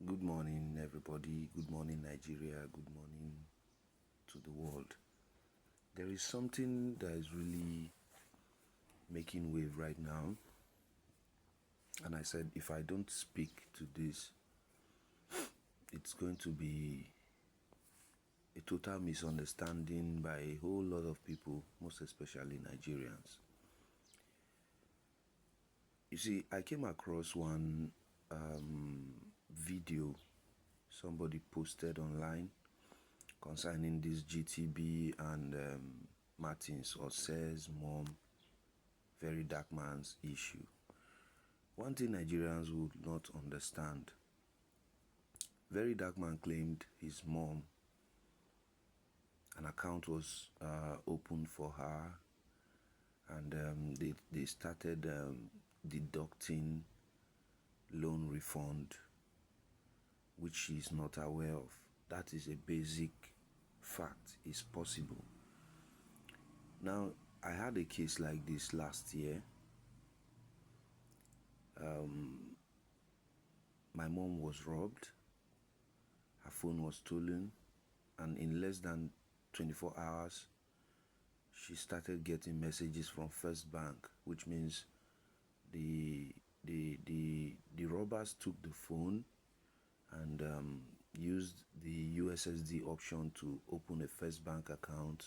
Good morning, everybody. Good morning, Nigeria. Good morning to the world. There is something that is really making wave right now. And I said, if I don't speak to this, it's going to be a total misunderstanding by a whole lot of people, most especially Nigerians. You see, I came across one video somebody posted online concerning this GTB and Martins or Says mom, very dark man's issue. One thing Nigerians would not understand, very dark man claimed his mom, an account was opened for her, and they started deducting loan refund, which she is not aware of. That is a basic fact. It's possible. Now, I had a case like this last year. My mom was robbed, her phone was stolen, and in less than 24 hours, she started getting messages from First Bank, which means the robbers took the phone and used the USSD option to open a First Bank account,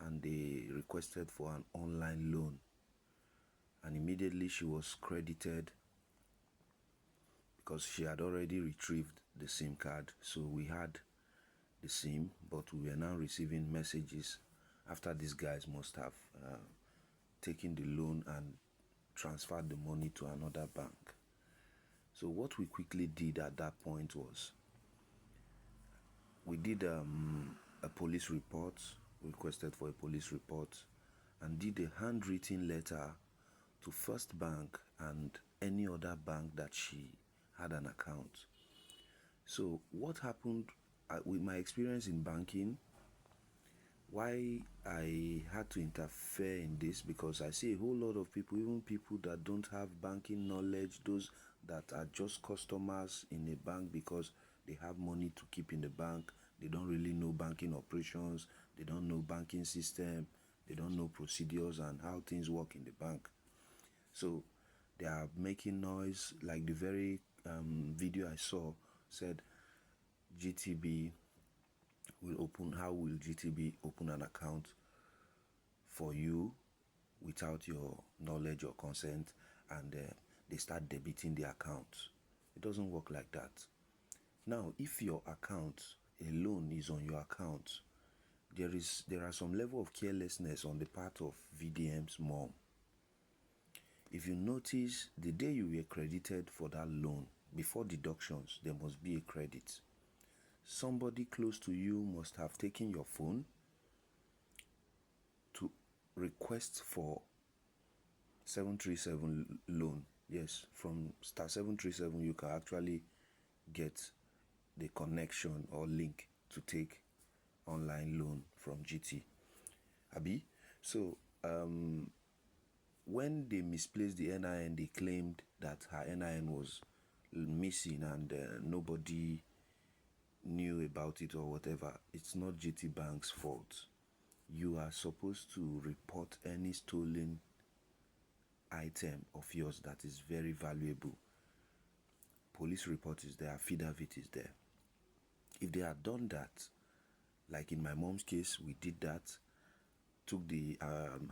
and they requested for an online loan, and immediately she was credited because she had already retrieved the SIM card. So we had the SIM, but we were now receiving messages after these guys must have taken the loan and transferred the money to another bank. So what we quickly did at that point was we did a police report, requested for a police report, and did a handwritten letter to First Bank and any other bank that she had an account. So what happened with my experience in banking, why I had to interfere in this, because I see a whole lot of people, even people that don't have banking knowledge, those that are just customers in a bank because they have money to keep in the bank, they don't really know banking operations, they don't know banking system, they don't know procedures and how things work in the bank. So they are making noise, like the very video I saw said GTB will open. How will GTB open an account for you without your knowledge or consent, and they start debiting the account? It doesn't work like that. Now, if your account, a loan is on your account, there are some level of carelessness on the part of VDM's mom. If you notice, the day you were credited for that loan, before deductions, there must be a credit. Somebody close to you must have taken your phone to request for 737 loan. Yes, from star 737 you can actually get the connection or link to take online loan from GT. Abi? So when they misplaced the NIN, they claimed that her NIN was missing and nobody knew about it or whatever. It's not GT Bank's fault. You are supposed to report any stolen item of yours that is very valuable. Police report is there, affidavit is there. If they had done that, like in my mom's case, we did that, took the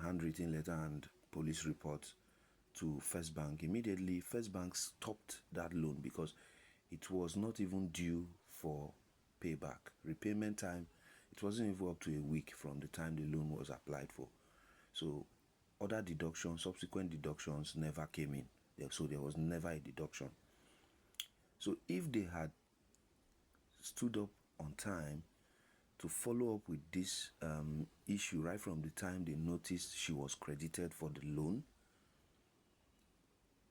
handwritten letter and police report to First Bank. Immediately, First Bank stopped that loan because it was not even due for payback. Repayment time, it wasn't even up to a week from the time the loan was applied for. So other deductions, subsequent deductions never came in. So there was never a deduction. So if they had stood up on time to follow up with this issue right from the time they noticed she was credited for the loan,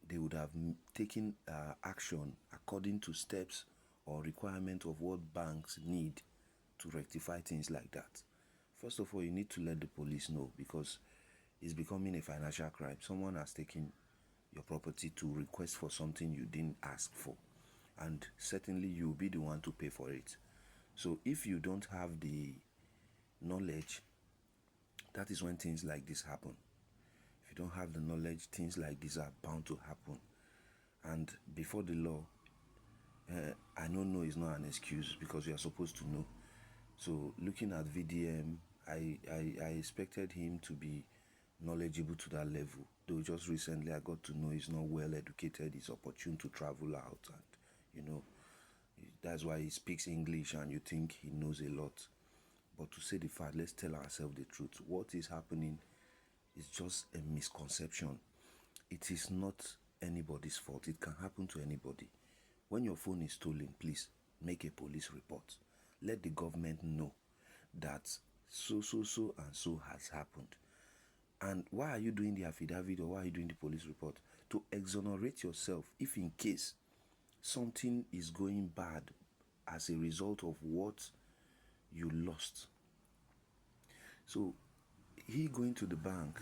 they would have taken action according to steps or requirement of what banks need to rectify things like that. First of all, you need to let the police know, because it's becoming a financial crime. Someone has taken your property to request for something you didn't ask for, and certainly you'll be the one to pay for it. So if you don't have the knowledge, that is when things like this happen. If you don't have the knowledge, things like this are bound to happen. And before the law, I don't know is not an excuse, because you are supposed to know. So looking at VDM, I expected him to be knowledgeable to that level. Though just recently I got to know he's not well educated, he's opportune to travel out, and that's why he speaks English and you think he knows a lot. But to say the fact, let's tell ourselves the truth. What is happening is just a misconception. It is not anybody's fault. It can happen to anybody. When your phone is stolen, please make a police report. Let the government know that so and so has happened. And why are you doing the affidavit, or why are you doing the police report? To exonerate yourself if in case something is going bad as a result of what you lost. So he going to the bank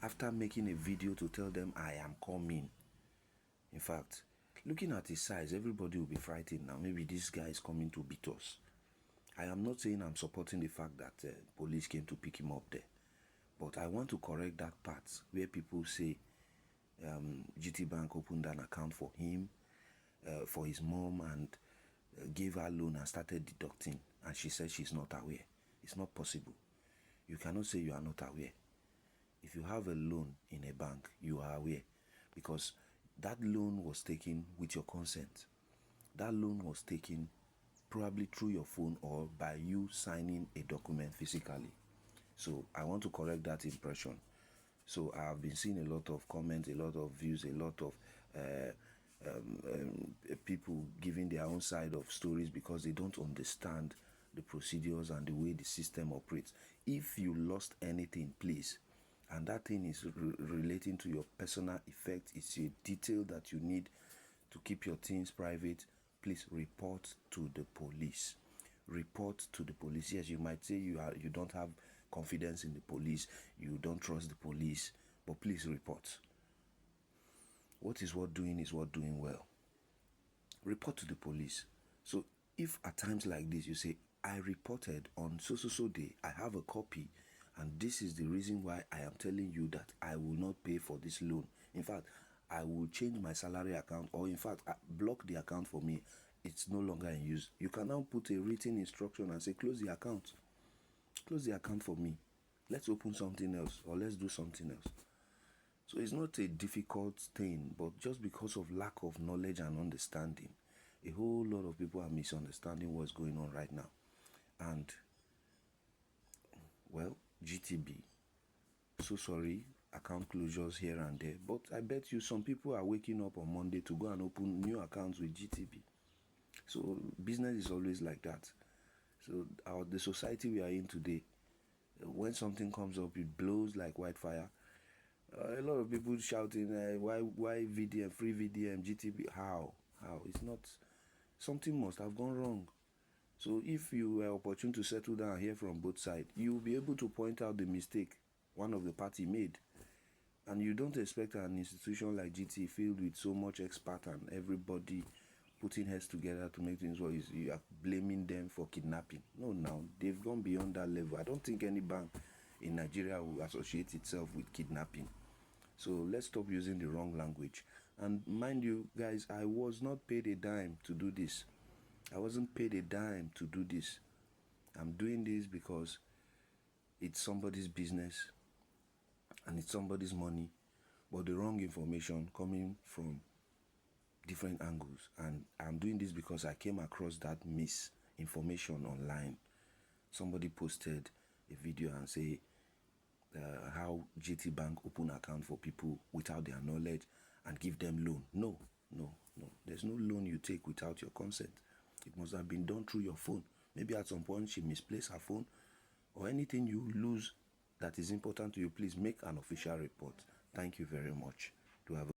after making a video to tell them, I am coming. In fact, looking at his size, everybody will be frightened now. Maybe this guy is coming to beat us. I am not saying I'm supporting the fact that police came to pick him up there. But I want to correct that part where people say GT Bank opened an account for him, for his mom, and gave her loan and started deducting. And she said she's not aware. It's not possible. You cannot say you are not aware. If you have a loan in a bank, you are aware, because that loan was taken with your consent. That loan was taken probably through your phone or by you signing a document physically. So I want to correct that impression. So I have been seeing a lot of comments, a lot of views, a lot of people giving their own side of stories because they don't understand the procedures and the way the system operates. If you lost anything, please, and that thing is relating to your personal effect, it's a detail that you need to keep your things private, please report to the police. Report to the police. Yes, you might say you don't have confidence in the police, you don't trust the police, but please report. What is worth doing is worth doing well. Report to the police. So if at times like this you say, I reported on so day, I have a copy, and this is the reason why I am telling you that I will not pay for this loan. In fact, I will change my salary account, or in fact, block the account for me. It's no longer in use. You can now put a written instruction and say, close the account. Close the account for me. Let's open something else, or let's do something else. So it's not a difficult thing, but just because of lack of knowledge and understanding, a whole lot of people are misunderstanding what's going on right now. And, well, GTB, so sorry, account closures here and there, but I bet you some people are waking up on Monday to go and open new accounts with GTB. So business is always like that. So the society we are in today, when something comes up, it blows like wildfire. A lot of people shouting, why VDM, free VDM, GTB? How? It's not. Something must have gone wrong. So if you were opportune to settle down and hear from both sides, you will be able to point out the mistake one of the party made. And you don't expect an institution like GT filled with so much expert and everybody putting heads together to make things work. You are blaming them for kidnapping. No, now they've gone beyond that level. I don't think any bank in Nigeria will associate itself with kidnapping. So let's stop using the wrong language. And mind you, guys, I was not paid a dime to do this. I wasn't paid a dime to do this. I'm doing this because it's somebody's business and it's somebody's money, but the wrong information coming from different angles. And I'm doing this because I came across that misinformation online. Somebody posted a video and say how GT Bank open account for people without their knowledge and give them loan. No. There's no loan you take without your consent. It must have been done through your phone. Maybe at some point she misplaced her phone, or anything you lose that is important to you, please make an official report. Thank you very much. Do have